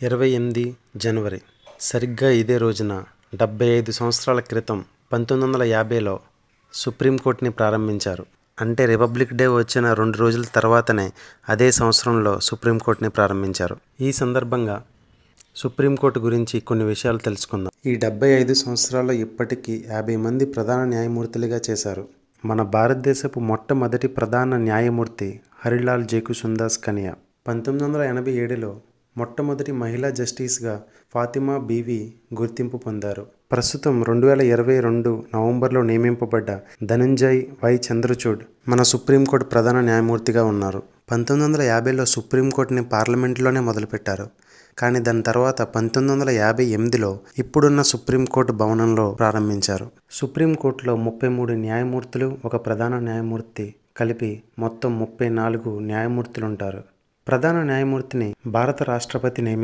28 జనవరి సరిగ్గా ఇదే రోజున 75 సంవత్సరాల క్రితం 1950లో సుప్రీంకోర్టుని ప్రారంభించారు. అంటే రిపబ్లిక్ డే వచ్చిన 2 రోజుల తర్వాతనే అదే సంవత్సరంలో సుప్రీంకోర్టుని ప్రారంభించారు. ఈ సందర్భంగా సుప్రీంకోర్టు గురించి కొన్ని విషయాలు తెలుసుకుందాం. ఈ 75 సంవత్సరాల్లో ఇప్పటికీ 50 మంది ప్రధాన న్యాయమూర్తులుగా చేశారు. మన భారతదేశపు మొట్టమొదటి ప్రధాన న్యాయమూర్తి హరిలాల్ జేకుసుందాస్ కనియా. 1987లో మొట్టమొదటి మహిళా జస్టిస్గా ఫాతిమా బీవీ గుర్తింపు పొందారు. ప్రస్తుతం 2022 నవంబర్లో నియమింపబడ్డ ధనంజయ్ వై చంద్రచూడ్ మన సుప్రీంకోర్టు ప్రధాన న్యాయమూర్తిగా ఉన్నారు. 1950లో సుప్రీంకోర్టుని పార్లమెంటులోనే మొదలుపెట్టారు. కానీ దాని తర్వాత 1958లో ఇప్పుడున్న సుప్రీంకోర్టు భవనంలో ప్రారంభించారు. సుప్రీంకోర్టులో 33 న్యాయమూర్తులు, ఒక ప్రధాన న్యాయమూర్తి కలిపి మొత్తం 34 న్యాయమూర్తులుంటారు. ప్రధాన న్యాయమూర్తిని భారత రాష్ట్రపతి నియమిస్తారు.